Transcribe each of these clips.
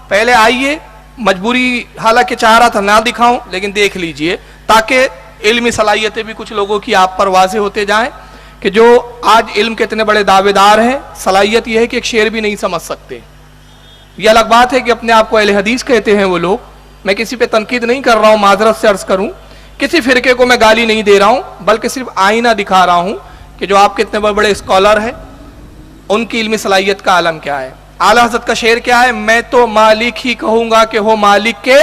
پہلے آئیے, مجبوری حالانکہ چاہ رہا تھا نہ دکھاؤں, لیکن دیکھ لیجئے تاکہ علمی صلاحیتیں بھی کچھ لوگوں کی آپ پر واضح ہوتے جائیں کہ جو آج علم کے اتنے بڑے دعوے دار ہیں, صلاحیت یہ ہے کہ ایک شعر بھی نہیں سمجھ سکتے. یہ الگ بات ہے کہ اپنے آپ کو اہل حدیث کہتے ہیں وہ لوگ. میں کسی پہ تنقید نہیں کر رہا ہوں, معذرت سے عرض کروں, کسی فرقے کو میں گالی نہیں دے رہا ہوں, بلکہ صرف آئینہ دکھا رہا ہوں کہ جو آپ کے اتنے بڑے بڑے اسکالر ہیں ان کی علمی صلاحیت کا عالم کیا ہے. اعلیٰ حضرت کا شعر کیا ہے, میں تو مالک ہی کہوں گا کہ ہو مالک کے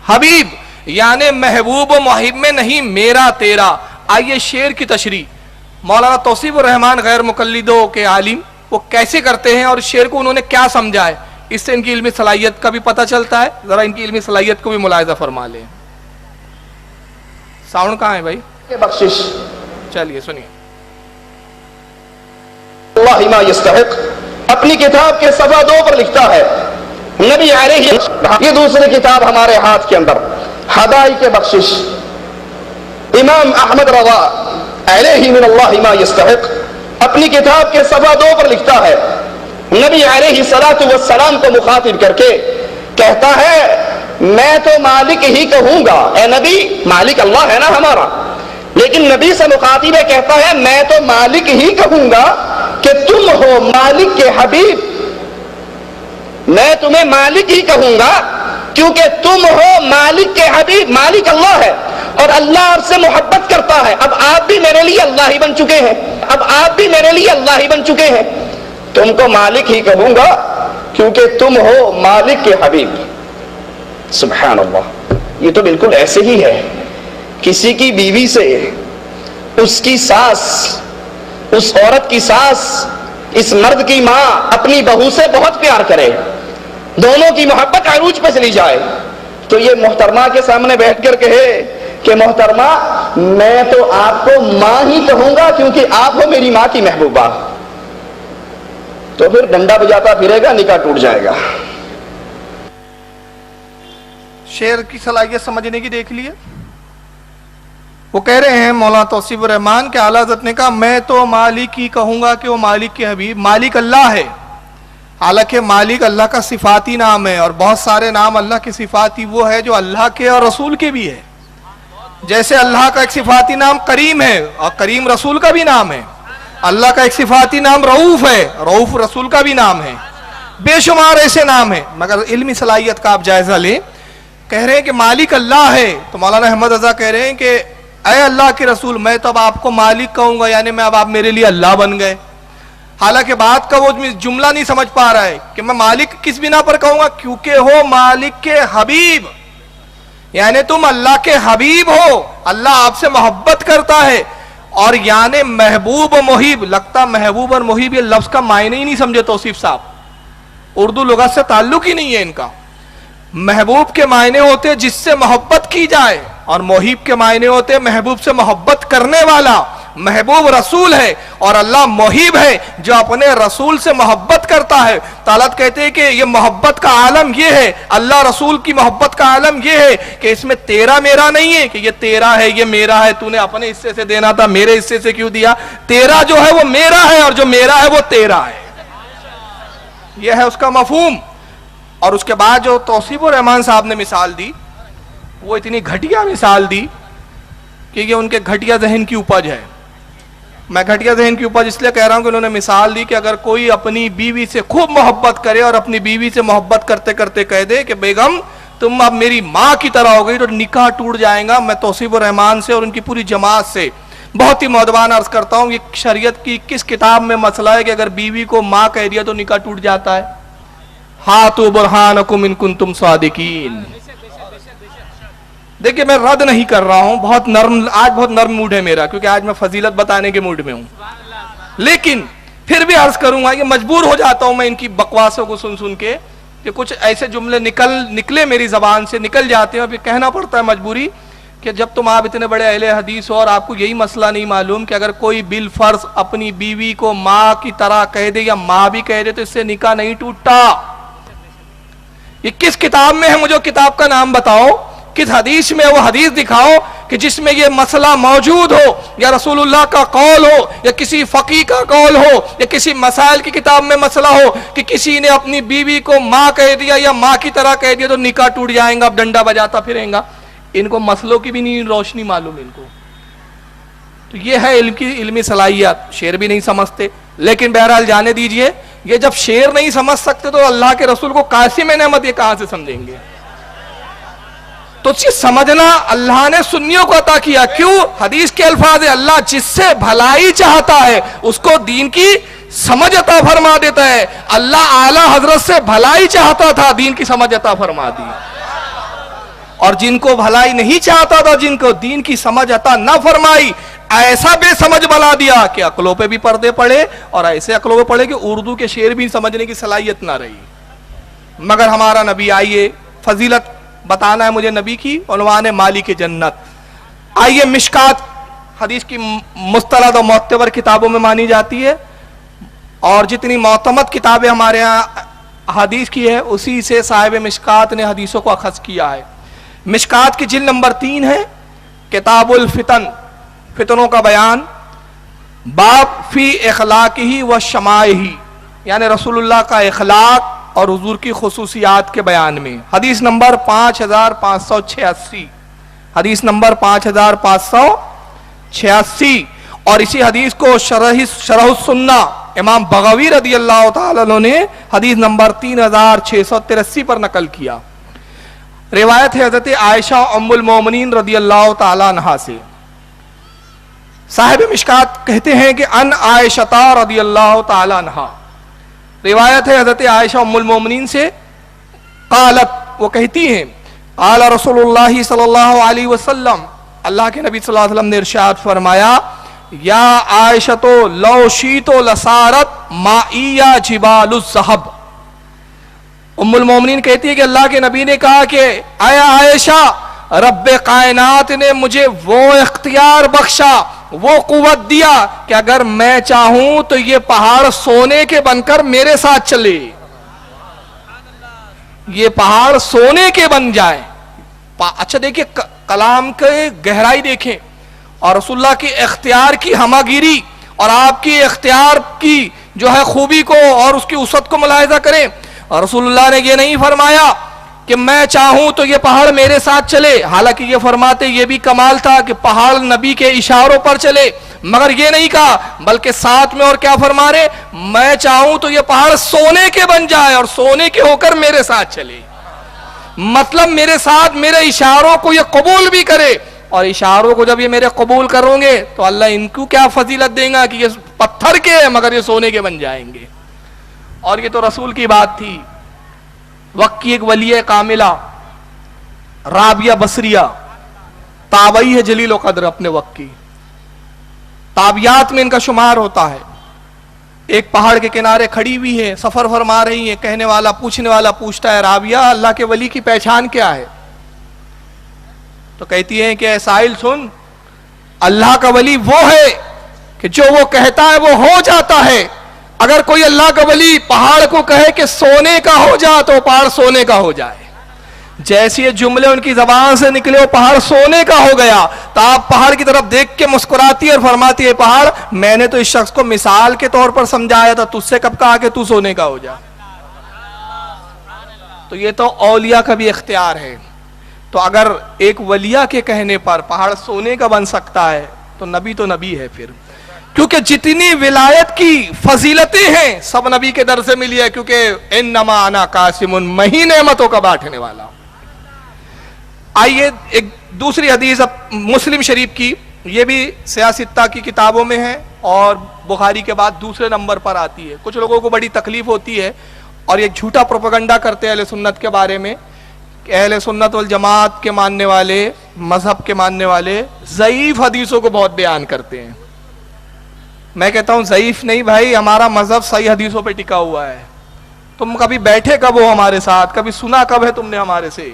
حبیب, یعنی محبوب و محب میں نہیں میرا تیرا. آئیے شعر کی تشریح مولانا توصیف الرحمان غیر مقلدوں کے عالم وہ کیسے کرتے ہیں اور اس شعر کو انہوں نے کیا سمجھا ہے, اس سے ان کی علمی صلاحیت کا بھی پتہ چلتا ہے. ذرا ان کی علمی صلاحیت کو بھی ملاحظہ فرما لیں. ساؤنڈ کہاں ہے بھائی؟ بخشش. چلیے سنیے. اللہ ما یستحق اپنی کتاب کے صفحہ 2 پر لکھتا ہے, نبی علیہ, یہ دوسری کتاب ہمارے ہاتھ کے اندر, ہدائی کے بخشش, امام احمد رضا علیہ من اللہ ما یستحق اپنی کتاب کے صفحہ 2 پر لکھتا ہے, نبی علیہ السلام کو مخاطب کر کے کہتا ہے میں تو مالک ہی کہوں گا. اے نبی, مالک اللہ ہے نا ہمارا, لیکن نبی سے مخاطب کہتا ہے میں تو مالک ہی کہوں گا کہ تم ہو مالک کے حبیب. میں تمہیں مالک ہی کہوں گا کیونکہ تم ہو مالک کے حبیب. مالک اللہ ہے اور اللہ آپ سے محبت کرتا ہے. اب آپ بھی میرے لیے اللہ ہی بن چکے ہیں, اب آپ بھی میرے لیے اللہ ہی بن چکے ہیں. تم کو مالک ہی کہوں گا کیونکہ تم ہو مالک کے حبیب. سبحان اللہ. یہ تو بالکل ایسے ہی ہے کسی کی بیوی سے اس کی ساس, اس عورت کی ساس, اس مرد کی ماں اپنی بہو سے بہت پیار کرے, دونوں کی محبت عروج پہ چلی جائے, تو یہ محترمہ کے سامنے بیٹھ کر کہے کہ محترمہ میں تو آپ کو ماں ہی کہوں گا کیونکہ آپ ہو میری ماں کی محبوبہ, تو پھر ڈنڈا بجاتا پھرے گا, نکاح ٹوٹ جائے گا. شعر کی صلاحیت سمجھنے کی دیکھ لیے. وہ کہہ رہے ہیں مولانا توصیف الرحمان کہ اعلیٰ حضرت نے کہا میں تو مالک ہی کہوں گا کہ وہ مالک کے حبیب. مالک اللہ ہے, حالانکہ مالک اللہ کا صفاتی نام ہے, اور بہت سارے نام اللہ کے صفاتی وہ ہے جو اللہ کے اور رسول کے بھی ہے. جیسے اللہ کا ایک صفاتی نام کریم ہے اور کریم رسول کا بھی نام ہے. اللہ کا ایک صفاتی نام رعوف ہے, رعوف رسول کا بھی نام ہے. بے شمار ایسے نام ہیں. مگر علمی صلاحیت کا آپ جائزہ لیں. کہہ رہے ہیں کہ مالک اللہ ہے, تو مولانا احمد رضا کہہ رہے ہیں کہ اے اللہ کے رسول میں تو اب آپ کو مالک کہوں گا, یعنی میں اب آپ میرے لیے اللہ بن گئے. حالانکہ بات کا وہ جملہ نہیں سمجھ پا رہا ہے کہ میں مالک کس بنا پر کہوں گا, کیونکہ ہو مالک کے حبیب, یعنی تم اللہ کے حبیب ہو, اللہ آپ سے محبت کرتا ہے. اور یعنی محبوب و محب, لگتا محبوب اور محب یہ لفظ کا معنی ہی نہیں سمجھے توصیف صاحب, اردو لغت سے تعلق ہی نہیں ہے ان کا. محبوب کے معنی ہوتے جس سے محبت کی جائے, اور محب کے معنی ہوتے محبوب سے محبت کرنے والا. محبوب رسول ہے اور اللہ محب ہے جو اپنے رسول سے محبت کرتا ہے. طالت کہتے ہیں کہ یہ محبت کا عالم یہ ہے, اللہ رسول کی محبت کا عالم یہ ہے کہ اس میں تیرا میرا نہیں ہے کہ یہ تیرا ہے یہ میرا ہے, تو نے اپنے حصے سے دینا تھا میرے حصے سے کیوں دیا. تیرا جو ہے وہ میرا ہے اور جو میرا ہے وہ تیرا ہے. یہ ہے اس کا مفہوم. اور اس کے بعد جو توصیف الرحمان صاحب نے مثال دی وہ اتنی گھٹیا مثال دی کہ یہ ان کے گھٹیا ذہن کی اپج ہے. میں گھٹیا ذہن کی اپج اس لیے کہہ رہا ہوں کہ انہوں نے مثال دی کہ اگر کوئی اپنی بیوی سے خوب محبت کرے اور اپنی بیوی سے محبت کرتے کرتے کہہ دے کہ بیگم تم اب میری ماں کی طرح ہو گئی, تو نکاح ٹوٹ جائے گا. میں توصیف الرحمان سے اور ان کی پوری جماعت سے بہت ہی مؤدبانہ عرض کرتا ہوں, یہ شریعت کی کس کتاب میں مسئلہ ہے کہ اگر بیوی کو ماں کہہ دیا تو نکاح ٹوٹ جاتا ہے؟ ہاتھو برہانکم ان کنتم صادقین. دیکھیں میں رد نہیں کر رہا ہوں, بہت نرم موڈ ہے میرا, کیونکہ آج میں فضیلت بتانے کے موڈ میں ہوں. لیکن پھر بھی عرض کروں گا, یہ مجبور ہو جاتا ہوں میں ان کی بکواسوں کو سن کے کہ کچھ ایسے جملے نکلے میری زبان سے نکل جاتے ہیں, اور پھر کہنا پڑتا ہے مجبوری کہ جب تم آپ اتنے بڑے اہل حدیث ہو اور آپ کو یہی مسئلہ نہیں معلوم کہ اگر کوئی بالفرض اپنی بیوی کو ماں کی طرح کہہ دے یا ماں بھی کہہ دے تو اس سے نکاح نہیں ٹوٹتا. یہ کس کتاب میں ہے؟ مجھے کتاب کا نام بتاؤ, کس حدیث میں وہ حدیث دکھاؤ کہ کہ جس میں یہ مسئلہ موجود ہو، یا رسول اللہ کا قول ہو، یا کسی فقی کا قول ہو، یا کسی مسائل کی کتاب میں مسئلہ ہو کہ کسی نے اپنی بیوی کو ماں کہہ دیا یا ماں کی طرح کہہ دیا تو نکاح ٹوٹ جائیں گا، اب ڈنڈا بجاتا پھریں گا. ان کو مسئلوں کی بھی نہیں روشنی معلوم ان کو. تو یہ ہے علم کی علمی صلاحیت. شعر بھی نہیں سمجھتے، لیکن بہرحال جانے دیجئے. یہ جب شعر نہیں سمجھ سکتے تو اللہ کے رسول کو قاسم نعمت یہ کہاں سے سمجھیں گے؟ تو سمجھنا اللہ نے سنیوں کو عطا کیا. کیوں؟ حدیث کے الفاظ ہے، اللہ جس سے بھلائی چاہتا ہے اس کو دین کی سمجھ عطا فرما دیتا ہے. اللہ اعلیٰ حضرت سے بھلائی چاہتا تھا، دین کی سمجھ عطا فرما دی. اور جن کو بھلائی نہیں چاہتا تھا، جن کو دین کی سمجھ عطا نہ فرمائی، ایسا بے سمجھ بنا دیا کہ عقلوں پہ بھی پردے پڑے، اور ایسے عقلوں پہ پڑے کہ اردو کے شعر بھی سمجھنے کی صلاحیت نہ رہی. مگر ہمارا نبی، آئیے فضیلت بتانا ہے مجھے نبی کی. عنوان مالک جنت. آئیے مشکات حدیث کی مستند اور معتبر کتابوں میں مانی جاتی ہے، اور جتنی معتمد کتابیں ہمارے ہاں حدیث کی ہے اسی سے صاحب مشکات نے حدیثوں کو اخذ کیا ہے. مشکات کی جلد نمبر 3 ہے کتاب الفتن، فتنوں کا بیان. باب فی اخلاقہ و شمائہ، یعنی رسول اللہ کا اخلاق اور حضور کی خصوصیات کے بیان میں. حدیث نمبر 5586، حدیث نمبر 5586. اور اسی حدیث کو شرح السنہ امام بغوی رضی اللہ تعالیٰ عنہ نے حدیث نمبر 3683 پر نقل کیا. روایت ہے حضرت عائشہ ام المومنین رضی اللہ تعالیٰ عنہا سے. صاحب مشکات کہتے ہیں کہ ان عائشہ رضی اللہ تعالیٰ عنہا، روایت ہے حضرت عائشہ ام المومنین سے، قالت، وہ کہتی ہیں، قال رسول اللہ صلی اللہ علیہ وسلم، اللہ کے نبی صلی اللہ علیہ وسلم نے ارشاد فرمایا، یا عائشہ لو شیت لسارت مائیہ جبال الذہب. ام المومنین کہتی ہے کہ اللہ کے نبی نے کہا کہ اے عائشہ، رب کائنات نے مجھے وہ اختیار بخشا، وہ قوت دیا کہ اگر میں چاہوں تو یہ پہاڑ سونے کے بن کر میرے ساتھ چلے. یہ پہاڑ سونے کے بن جائے. اچھا دیکھیں کلام کے گہرائی دیکھیں، اور رسول اللہ کی اختیار کی ہمہ گیری اور آپ کی اختیار کی جو ہے خوبی کو اور اس کی وسعت کو ملاحظہ کریں. اور رسول اللہ نے یہ نہیں فرمایا کہ میں چاہوں تو یہ پہاڑ میرے ساتھ چلے، حالانکہ یہ فرماتے یہ بھی کمال تھا کہ پہاڑ نبی کے اشاروں پر چلے، مگر یہ نہیں کہا، بلکہ ساتھ میں اور کیا فرما رہے، میں چاہوں تو یہ پہاڑ سونے کے بن جائے اور سونے کے ہو کر میرے ساتھ چلے. مطلب میرے ساتھ میرے اشاروں کو یہ قبول بھی کرے، اور اشاروں کو جب یہ میرے قبول کروں گے تو اللہ ان کو کیا فضیلت دیں گا کہ یہ پتھر کے ہیں مگر یہ سونے کے بن جائیں گے. اور یہ تو رسول کی بات تھی. وقت کی ایک ولی کاملہ رابعہ بصریہ، تابعی ہے جلیل و قدر اپنے وقت کی، تابعیات میں ان کا شمار ہوتا ہے. ایک پہاڑ کے کنارے کھڑی ہوئی ہے، سفر فرما رہی ہے. کہنے والا پوچھنے والا پوچھتا ہے، رابعہ اللہ کے ولی کی پہچان کیا ہے؟ تو کہتی ہیں کہ اے سائل سن، اللہ کا ولی وہ ہے کہ جو وہ کہتا ہے وہ ہو جاتا ہے. اگر کوئی اللہ کا ولی پہاڑ کو کہے کہ سونے کا ہو جا تو پہاڑ سونے کا ہو جائے. جیسے یہ جملے ان کی زبان سے نکلے وہ پہاڑ سونے کا ہو گیا، تو آپ پہاڑ کی طرف دیکھ کے مسکراتی اور فرماتی ہے، پہاڑ میں نے تو اس شخص کو مثال کے طور پر سمجھایا تھا، تجھ سے کب کہا کہ تو سونے کا ہو جا. تو یہ تو اولیاء کا بھی اختیار ہے. تو اگر ایک ولیہ کے کہنے پر پہاڑ سونے کا بن سکتا ہے تو نبی ہے پھر. کیونکہ جتنی ولایت کی فضیلتیں ہیں سب نبی کے در سے ملی ہے، کیونکہ انما انا قاسم، میں ہی نعمتوں کا بانٹنے والا. آئیے ایک دوسری حدیث مسلم شریف کی، یہ بھی سیاستہ کی کتابوں میں ہے اور بخاری کے بعد دوسرے نمبر پر آتی ہے. کچھ لوگوں کو بڑی تکلیف ہوتی ہے اور یہ جھوٹا پروپیگنڈا کرتے ہیں اہل سنت کے بارے میں کہ اہل سنت والجماعت کے ماننے والے، مذہب کے ماننے والے ضعیف حدیثوں کو بہت بیان کرتے ہیں. میں کہتا ہوں ضعیف نہیں بھائی، ہمارا مذہب صحیح حدیثوں پہ ٹکا ہوا ہے. تم کبھی بیٹھے کب ہو ہمارے ساتھ؟ کبھی سنا کب ہے تم نے ہمارے سے؟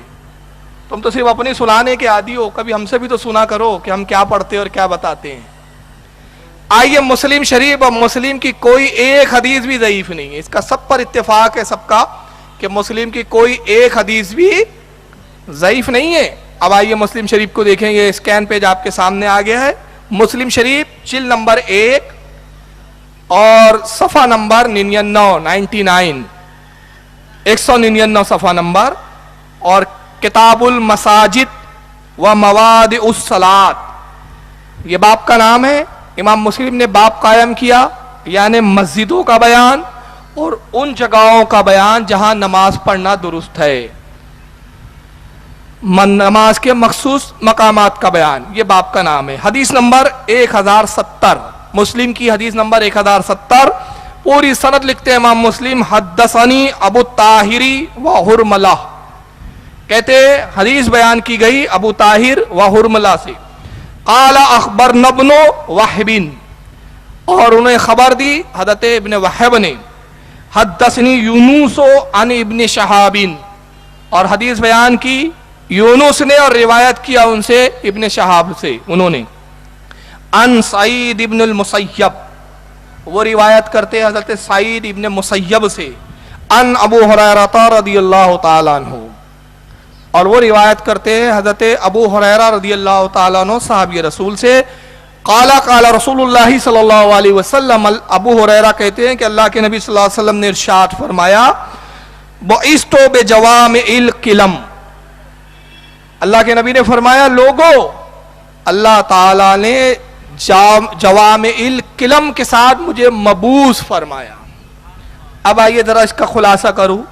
تم تو صرف اپنی سنانے کے عادی ہو، کبھی ہم سے بھی تو سنا کرو کہ ہم کیا پڑھتے اور کیا بتاتے ہیں. آئیے مسلم شریف اور مسلم کی کوئی ایک حدیث بھی ضعیف نہیں ہے، اس کا سب پر اتفاق ہے سب کا کہ مسلم کی کوئی ایک حدیث بھی ضعیف نہیں ہے. اب آئیے مسلم شریف کو دیکھیں، یہ اسکین پیج آپ کے سامنے آ گیا ہے۔ مسلم شریف جلد نمبر 1 اور صفحہ نمبر 99 199 صفحہ نمبر، اور کتاب المساجد و مواد الصلاۃ، یہ باب کا نام ہے۔ امام مسلم نے باب قائم کیا، یعنی مسجدوں کا بیان اور ان جگہوں کا بیان جہاں نماز پڑھنا درست ہے، نماز کے مخصوص مقامات کا بیان، یہ باب کا نام ہے۔ حدیث نمبر 1070، مسلم کی حدیث نمبر 1070، پوری سند لکھتے ہیں امام مسلم، حدثنی ابو الطاہری و حرملہ، کہتے حدیث بیان کی گئی ابو طاہر و حرملہ سے، قال اخبرنا ابن وہب، اور انہیں خبر دی حضرت ابن وہب نے، حدثنی یونس عن ابن شہاب، اور حدیث بیان کی یونس نے اور روایت کیا ان سے ابن شہاب سے، انہوں نے عن سعید ابن المسیب، وہ روایت کرتے حضرت سعید ابن مسیب سے، عن ابو ہریرہ رضی اللہ تعالیٰ عنہ، اور وہ روایت کرتے ہیں حضرت ابو ہریرہ رضی اللہ تعالیٰ عنہ صحابی رسول سے، قال قال رسول اللہ صلی اللہ علیہ وسلم، ابو ہریرہ کہتے ہیں کہ اللہ کے نبی صلی اللہ علیہ وسلم نے ارشاد فرمایا، بعثت بجوامع الکلم، اللہ کے نبی نے فرمایا لوگوں، اللہ تعالیٰ نے جوامع الکلم کے ساتھ مجھے مبعوث فرمایا۔ اب آئیے ذرا اس کا خلاصہ کروں،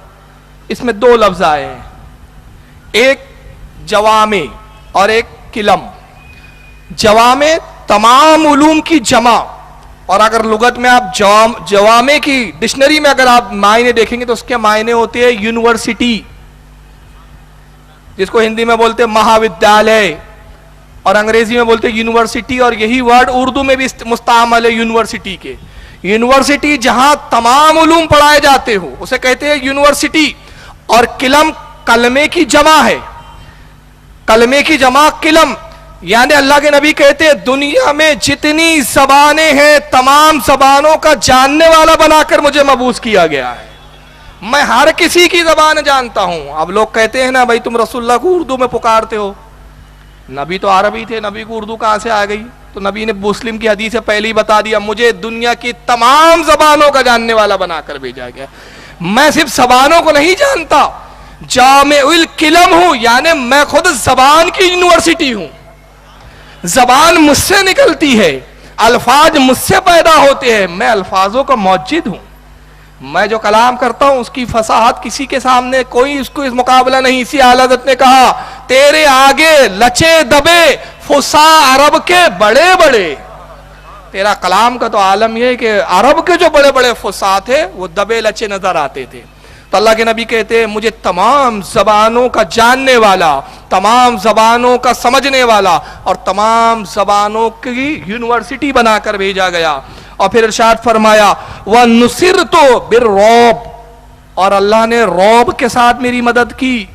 اس میں 2 لفظ آئے ہیں، ایک جوامع اور ایک کلم۔ جوامع تمام علوم کی جمع، اور اگر لغت میں آپ جوامع کی ڈکشنری میں اگر آپ معنی دیکھیں گے تو اس کے معنی ہوتے ہیں یونیورسٹی، جس کو ہندی میں بولتے مہاودیالیہ اور انگریزی میں بولتے یونیورسٹی، اور یہی ورڈ اردو میں بھی مستعمل ہے یونیورسٹی کے۔ یونیورسٹی جہاں تمام علوم پڑھائے جاتے ہو اسے کہتے ہیں یونیورسٹی، اور کلم کلمے کی جمع ہے، کلمے کی جمع کلم، یعنی اللہ کے نبی کہتے ہیں دنیا میں جتنی زبانیں ہیں تمام زبانوں کا جاننے والا بنا کر مجھے مبعوث کیا گیا ہے، میں ہر کسی کی زبان جانتا ہوں۔ اب لوگ کہتے ہیں نا بھائی تم رسول اللہ کو اردو میں پکارتے ہو، نبی تو عربی تھے، نبی کو اردو کہاں سے آ گئی؟ تو نبی نے مسلم کی حدیث سے پہلے ہی بتا دیا، مجھے دنیا کی تمام زبانوں کا جاننے والا بنا کر بھیجا گیا۔ میں صرف زبانوں کو نہیں جانتا، جامع الکلم ہوں، یعنی میں خود زبان کی یونیورسٹی ہوں، زبان مجھ سے نکلتی ہے، الفاظ مجھ سے پیدا ہوتے ہیں، میں الفاظوں کا موجد ہوں، میں جو کلام کرتا ہوں اس کی فصاحت کسی کے سامنے کوئی اس کو اس مقابلہ نہیں۔ اسی اعلیٰ حضرت نے کہا تیرے آگے لچے دبے فصاح عرب کے بڑے بڑے، تیرا کلام کا تو عالم یہ ہے کہ عرب کے جو بڑے بڑے فصاح تھے وہ دبے لچے نظر آتے تھے۔ تو اللہ کے نبی کہتے ہیں مجھے تمام زبانوں کا جاننے والا، تمام زبانوں کا سمجھنے والا اور تمام زبانوں کی یونیورسٹی بنا کر بھیجا گیا۔ اور پھر ارشاد فرمایا وَنُصِرْتُ بِالرُّعْبِ، اور اللہ نے رعب کے ساتھ میری مدد کی،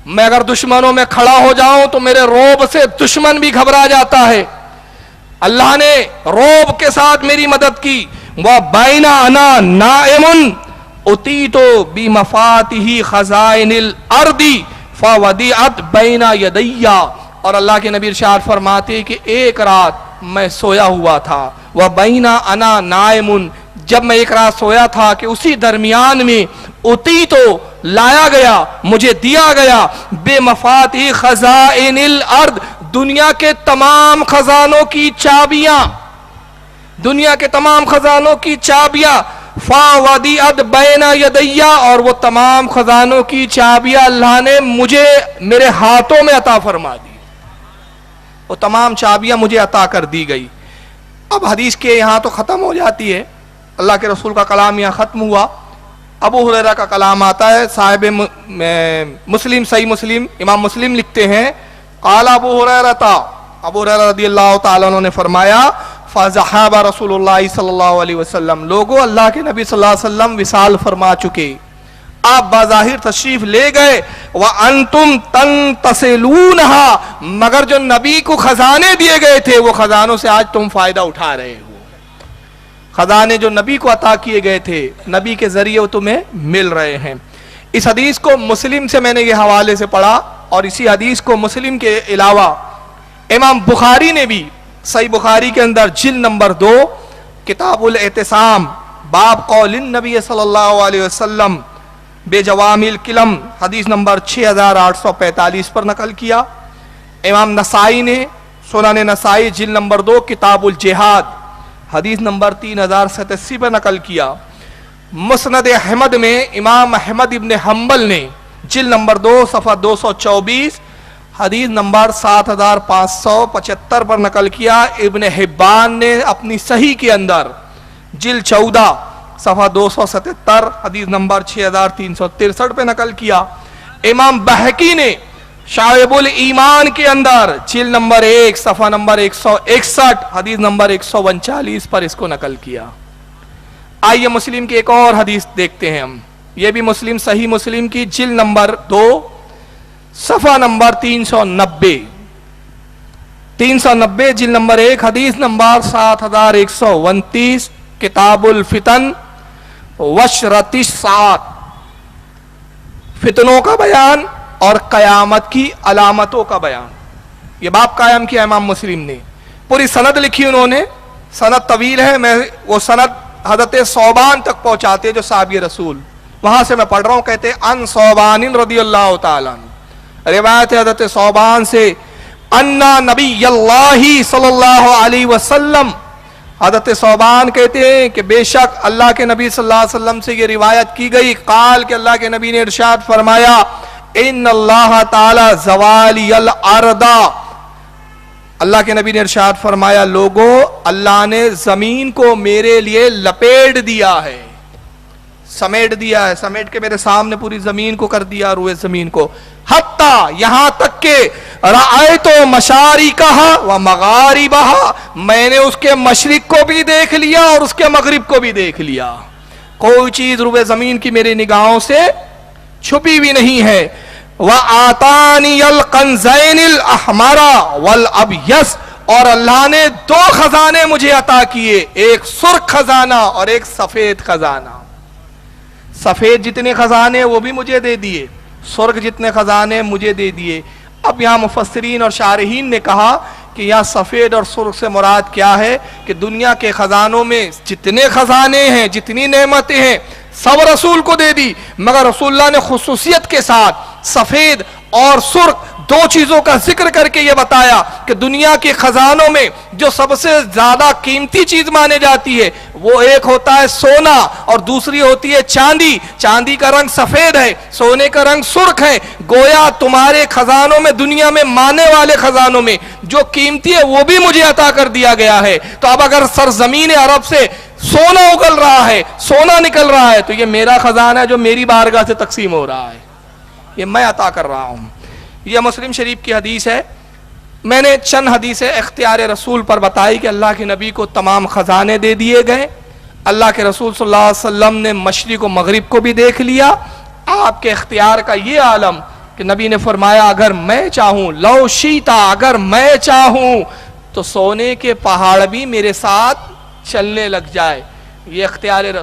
میں اگر دشمنوں میں کھڑا ہو جاؤں تو میرے رعب سے دشمن بھی گھبرا جاتا ہے، اللہ نے رعب کے ساتھ میری مدد کی۔ وَبَيْنَ أَنَا نَائِمٌ اُتِيتُ بِمَفَاتِحِ خَزَائِنِ الْأَرْضِ فَوَضِعَتْ بَيْنَ يَدَيَّ، اور اللہ کے نبی ارشاد فرماتے کہ ایک رات میں سویا ہوا تھا، وَبَيْنَ أَنَا نَائِمٌ، جب میں ایک رات سویا تھا کہ اسی درمیان میں اُتِيتُ لایا گیا، مجھے دیا گیا، بِمَفَاتِحِ خَزَائِنِ الْأَرْضِ، دنیا کے تمام خزانوں کی چابیاں، دنیا کے تمام خزانوں کی چابیاں، فَوَضِعَتْ بَيْنَ يَدَيَّ، اور وہ تمام خزانوں کی چابیاں اللہ نے مجھے میرے ہاتھوں میں عطا فرما دی، وہ تمام چابیاں مجھے عطا کر دی گئی۔ اب حدیث کے یہاں تو ختم ہو جاتی ہے، اللہ کے رسول کا کلام یہاں ختم ہوا، ابو ہریرہ کا کلام آتا ہے، صاحب مسلم صحیح مسلم امام مسلم لکھتے ہیں قال ابو ہریرہ رضی اللہ تعالیٰ عنہ نے فرمایا فذهب رسول اللہ صلی اللہ علیہ وسلم، لوگوں اللہ کے نبی صلی اللہ علیہ وسلم وصال فرما چکے، آپ بظاہر تشریف لے گئے، وَأَنْتُمْ تَنْتَصِلُونَهَا، مگر جو نبی کو خزانے دیے گئے تھے وہ خزانوں سے آج تم فائدہ اٹھا رہے ہو، خزانے جو نبی کو عطا کیے گئے تھے نبی کے ذریعے وہ تمہیں مل رہے ہیں۔ اس حدیث کو مسلم سے میں نے یہ حوالے سے پڑھا، اور اسی حدیث کو مسلم کے علاوہ امام بخاری نے بھی صحیح بخاری کے اندر جلد نمبر 2 کتاب الاعتصام باب قول النبی صلی اللہ علیہ وسلم بے جوامع الکلم حدیث نمبر 6845 پر نقل کیا۔ امام نسائی نے سنن نسائی جلد نمبر 2 کتاب الجہاد حدیث نمبر 3087 پر نقل کیا۔ مسند احمد میں امام احمد ابن حنبل نے جلد نمبر 2 صفحہ 224 حدیث نمبر 7575 پر نقل کیا۔ ابن حبان نے اپنی صحیح کے اندر جلد 14 صفحہ 277 حدیث نمبر 6363 پہ نقل کیا۔ امام بہقی نے شعب الایمان کے اندر جلد نمبر 1 صفحہ نمبر 161 حدیث نمبر 139 پر اس کو نقل کیا۔ آئیے مسلم کی ایک اور حدیث دیکھتے ہیں ہم، یہ بھی مسلم صحیح مسلم کی جلد نمبر 2 صفحہ نمبر 390 جلد نمبر 1 حدیث نمبر 7129 کتاب الفتن وشرط الساعۃ، فتنوں کا بیان اور قیامت کی علامتوں کا بیان۔ یہ باب قائم کیا امام مسلم نے، پوری سند لکھی انہوں نے، سند طویل ہے، میں وہ سند حضرت ثوبان تک پہنچاتے جو صحابی رسول، وہاں سے میں پڑھ رہا ہوں۔ کہتے ان ثوبان رضی اللہ تعالیٰ عنہ، روایت ہے حضرت ثوبان سے، انا نبی اللہ صلی اللہ علیہ وسلم، حضرت ثوبان کہتے ہیں کہ بے شک اللہ کے نبی صلی اللہ علیہ وسلم سے یہ روایت کی گئی، قال کہ اللہ کے نبی نے ارشاد فرمایا، ان اللہ تعالی زوالی الارض، اللہ کے نبی نے ارشاد فرمایا لوگوں اللہ نے زمین کو میرے لیے لپیٹ دیا ہے، سمیٹ دیا ہے، سمیٹ کے میرے سامنے پوری زمین کو کر دیا، روئے زمین کو، حتیٰ یہاں تک کہ رأیت مشارقہا و مغاربہا، میں نے اس کے مشرق کو بھی دیکھ لیا اور اس کے مغرب کو بھی دیکھ لیا، کوئی چیز روئے زمین کی میری نگاہوں سے چھپی بھی نہیں ہے۔ وَآتَانِيَ الْقَنْزَيْنِ الْأَحْمَرَ وَالْأَبْيَضَ، اور اللہ نے 2 خزانے مجھے عطا کیے، ایک سرخ خزانہ اور ایک سفید خزانہ۔ سفید جتنے خزانے وہ بھی مجھے دے دیے، سرخ جتنے خزانے مجھے دے دیے۔ اب یہاں مفسرین اور شارحین نے کہا کہ یہاں سفید اور سرخ سے مراد کیا ہے کہ دنیا کے خزانوں میں جتنے خزانے ہیں، جتنی نعمتیں ہیں، سب رسول کو دے دی، مگر رسول اللہ نے خصوصیت کے ساتھ سفید اور سرخ 2 چیزوں کا ذکر کر کے یہ بتایا کہ دنیا کے خزانوں میں جو سب سے زیادہ قیمتی چیز مانے جاتی ہے وہ ایک ہوتا ہے سونا اور دوسری ہوتی ہے چاندی۔ چاندی کا رنگ سفید ہے، سونے کا رنگ سرخ ہے۔ گویا تمہارے خزانوں میں، دنیا میں مانے والے خزانوں میں جو قیمتی ہے وہ بھی مجھے عطا کر دیا گیا ہے۔ تو اب اگر سرزمین عرب سے سونا اگل رہا ہے، سونا نکل رہا ہے، تو یہ میرا خزانہ ہے جو میری بارگاہ سے تقسیم ہو رہا ہے، یہ میں عطا کر رہا ہوں۔ یہ مسلم شریف کی حدیث ہے۔ میں نے چند حدیثیں اختیار رسول پر بتائی کہ اللہ کے نبی کو تمام خزانے دے دیے گئے، اللہ کے رسول صلی اللہ علیہ وسلم نے مشرق و مغرب کو بھی دیکھ لیا۔ آپ کے اختیار کا یہ عالم کہ نبی نے فرمایا اگر میں چاہوں، لو شیتا، اگر میں چاہوں تو سونے کے پہاڑ بھی میرے ساتھ چلنے لگ جائے۔ یہ اختیار رسول